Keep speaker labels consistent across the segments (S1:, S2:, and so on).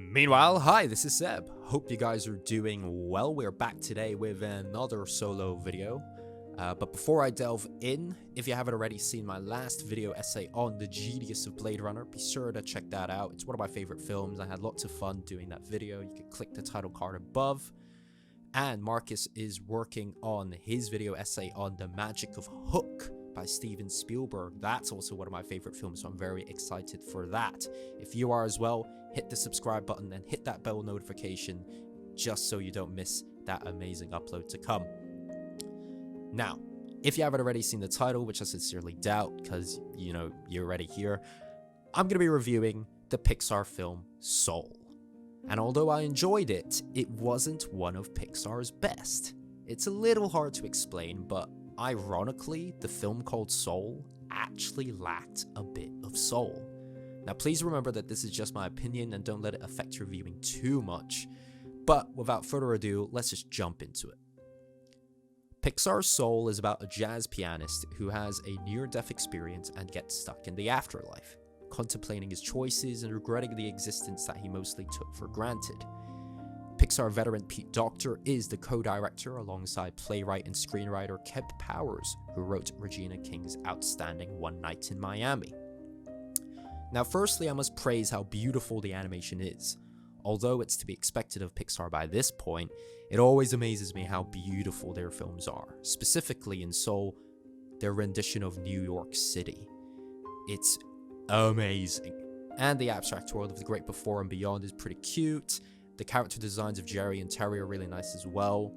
S1: Meanwhile, hi, this is Seb. Hope you guys are doing well. We're back today with another solo video. But before I delve in, if you haven't already seen my last video essay on the genius of Blade Runner, be sure to check that out. It's one of my favorite films. I had lots of fun doing that video. You can click the title card above. And Marcus is working on his video essay on The Magic of Hook by Steven Spielberg. That's also one of my favorite films, so I'm very excited for that. If you are as well, hit the subscribe button and hit that bell notification just so you don't miss that amazing upload to come. Now, if you haven't already seen the title, which I sincerely doubt because, you're already here, I'm going to be reviewing the Pixar film Soul. And although I enjoyed it, it wasn't one of Pixar's best. It's a little hard to explain, but ironically, the film called Soul actually lacked a bit of soul. Now, please remember that this is just my opinion and don't let it affect your viewing too much. But without further ado, let's just jump into it. Pixar's Soul is about a jazz pianist who has a near-death experience and gets stuck in the afterlife, contemplating his choices and regretting the existence that he mostly took for granted. Pixar veteran Pete Docter is the co-director alongside playwright and screenwriter Kemp Powers, who wrote Regina King's outstanding One Night in Miami. Now, firstly, I must praise how beautiful the animation is. Although it's to be expected of Pixar by this point, it always amazes me how beautiful their films are, specifically in Soul, their rendition of New York City. It's amazing. And the abstract world of the great before and beyond is pretty cute. The character designs of Jerry and Terry are really nice as well.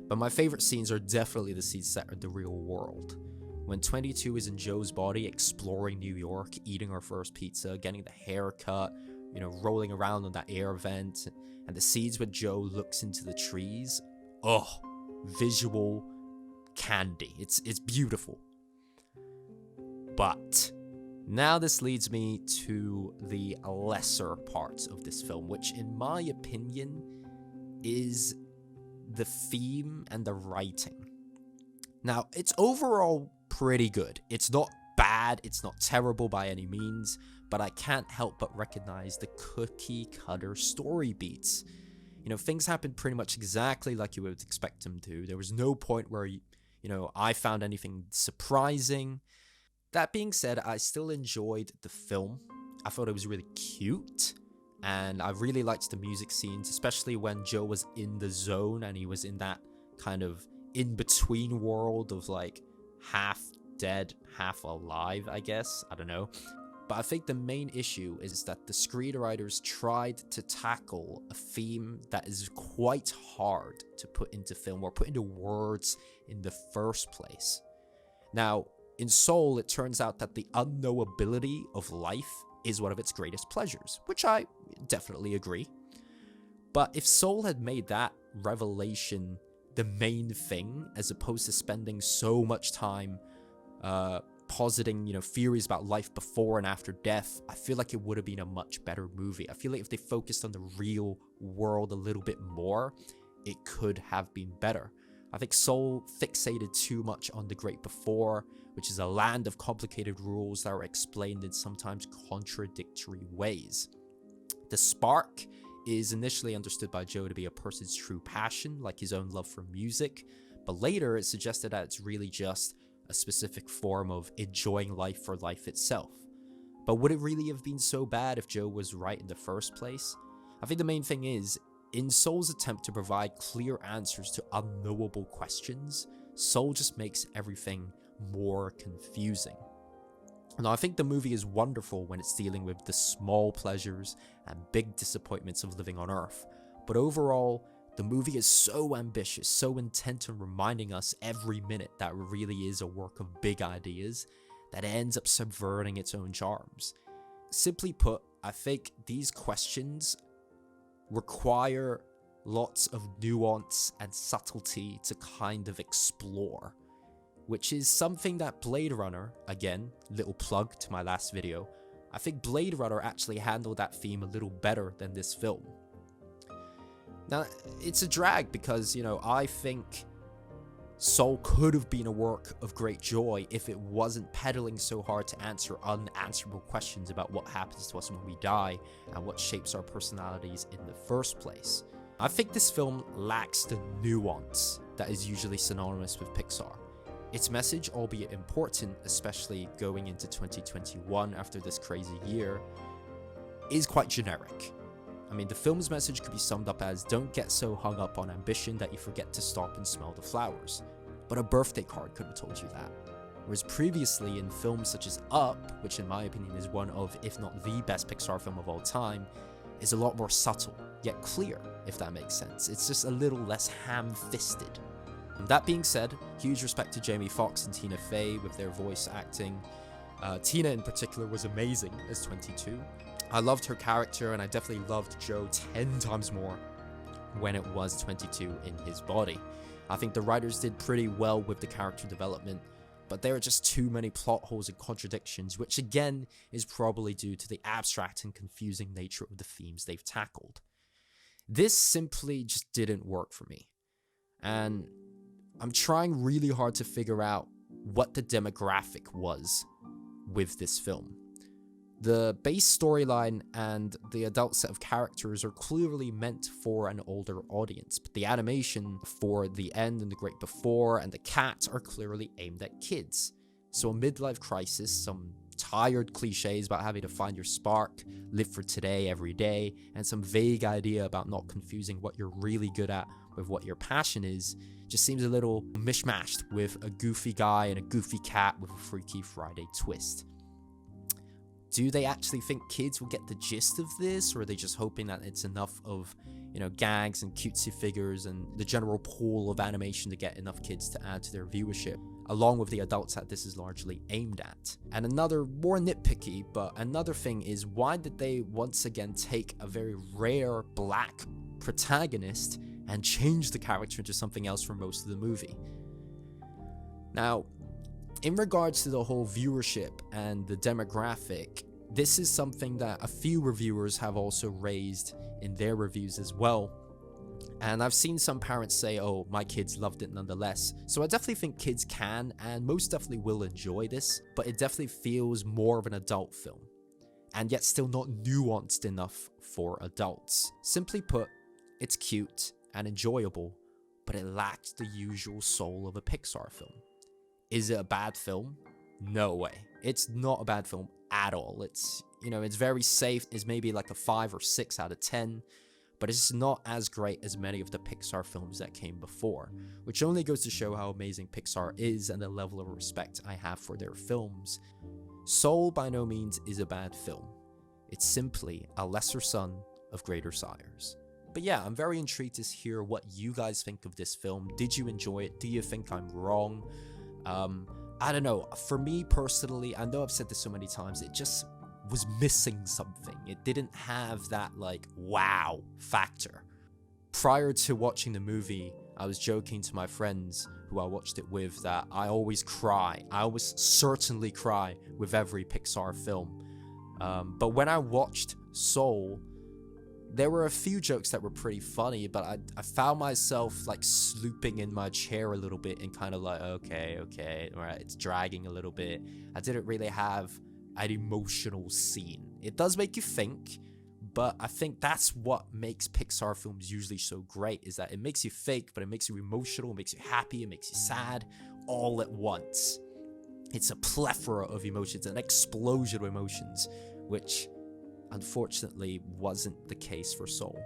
S1: But my favorite scenes are definitely the scenes set in the real world. When 22 is in Joe's body, exploring New York, eating her first pizza, getting the haircut, rolling around on that air vent, and the scenes where Joe looks into the trees. Oh, visual candy. It's beautiful. But now this leads me to the lesser parts of this film, which in my opinion is the theme and the writing. Now, it's overall pretty good. It's not bad, it's not terrible by any means, but I can't help but recognize the cookie cutter story beats. Things happen pretty much exactly like you would expect them to. There was no point where, I found anything surprising. That being said, I still enjoyed the film. I thought it was really cute, and I really liked the music scenes, especially when Joe was in the zone and he was in that kind of in-between world of like half dead, half alive, I guess. I don't know. But I think the main issue is that the screenwriters tried to tackle a theme that is quite hard to put into film or put into words in the first place. Now, in Soul, it turns out that the unknowability of life is one of its greatest pleasures, which I definitely agree. But if Soul had made that revelation the main thing, as opposed to spending so much time positing, theories about life before and after death, I feel like it would have been a much better movie. I feel like if they focused on the real world a little bit more, it could have been better. I think Soul fixated too much on the great before, which is a land of complicated rules that are explained in sometimes contradictory ways. The spark is initially understood by Joe to be a person's true passion, like his own love for music, but later it's suggested that it's really just a specific form of enjoying life for life itself. But would it really have been so bad if Joe was right in the first place? I think the main thing is, in Soul's attempt to provide clear answers to unknowable questions, Soul just makes everything more confusing. Now, I think the movie is wonderful when it's dealing with the small pleasures and big disappointments of living on Earth, but overall, the movie is so ambitious, so intent on reminding us every minute that it really is a work of big ideas, that it ends up subverting its own charms. Simply put, I think these questions require lots of nuance and subtlety to kind of explore, which is something that Blade Runner, again, little plug to my last video, I think Blade Runner actually handled that theme a little better than this film. Now, it's a drag because, I think Soul could have been a work of great joy if it wasn't pedaling so hard to answer unanswerable questions about what happens to us when we die and what shapes our personalities in the first place. I think this film lacks the nuance that is usually synonymous with Pixar. Its message, albeit important, especially going into 2021 after this crazy year, is quite generic. I mean, the film's message could be summed up as, don't get so hung up on ambition that you forget to stop and smell the flowers. But a birthday card could have told you that. Whereas previously in films such as Up, which in my opinion is one of, if not the best Pixar film of all time, is a lot more subtle, yet clear, if that makes sense. It's just a little less ham-fisted. That being said, huge respect to Jamie Foxx and Tina Fey with their voice acting. Tina in particular was amazing as 22. I loved her character, and I definitely loved Joe 10 times more when it was 22 in his body. I think the writers did pretty well with the character development, but there are just too many plot holes and contradictions, which again is probably due to the abstract and confusing nature of the themes they've tackled. This simply just didn't work for me, and I'm trying really hard to figure out what the demographic was with this film. The base storyline and the adult set of characters are clearly meant for an older audience, but the animation for The End and The Great Before and The Cat are clearly aimed at kids. So a midlife crisis, some tired cliches about having to find your spark, live for today every day, and some vague idea about not confusing what you're really good at with what your passion is, just seems a little mishmashed with a goofy guy and a goofy cat with a Freaky Friday twist. Do they actually think kids will get the gist of this, or are they just hoping that it's enough of, gags and cutesy figures and the general pool of animation to get enough kids to add to their viewership, along with the adults that this is largely aimed at? And another, more nitpicky, but another thing is, why did they once again take a very rare black protagonist and change the character into something else for most of the movie? Now, in regards to the whole viewership and the demographic, this is something that a few reviewers have also raised in their reviews as well. And I've seen some parents say, oh, my kids loved it nonetheless. So I definitely think kids can and most definitely will enjoy this, but it definitely feels more of an adult film, and yet still not nuanced enough for adults. Simply put, it's cute and enjoyable, but it lacks the usual soul of a Pixar film. Is it a bad film? No way. It's not a bad film at all. It's, it's very safe. It's maybe like a 5 or 6 out of 10, but it's not as great as many of the Pixar films that came before, which only goes to show how amazing Pixar is and the level of respect I have for their films. Soul by no means is a bad film. It's simply a lesser son of greater sires. But yeah, I'm very intrigued to hear what you guys think of this film. Did you enjoy it? Do you think I'm wrong? I don't know. For me personally, I know I've said this so many times, it just was missing something. It didn't have that, wow factor. Prior to watching the movie, I was joking to my friends who I watched it with that I always cry. I always certainly cry with every Pixar film. But when I watched Soul, there were a few jokes that were pretty funny, but I found myself slooping in my chair a little bit and kind of okay, all right, it's dragging a little bit. I didn't really have an emotional scene. It does make you think, but I think that's what makes Pixar films usually so great, is that it makes you think, but it makes you emotional, it makes you happy, it makes you sad, all at once. It's a plethora of emotions, an explosion of emotions, which unfortunately wasn't the case for Soul.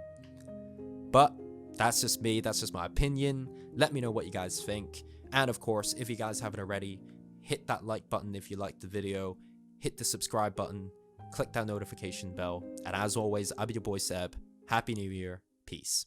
S1: But that's just me, that's just my opinion. Let me know what you guys think. And of course, if you guys haven't already, hit that like button if you liked the video, hit the subscribe button, click that notification bell. And as always, I'll be your boy Seb. Happy New Year. Peace.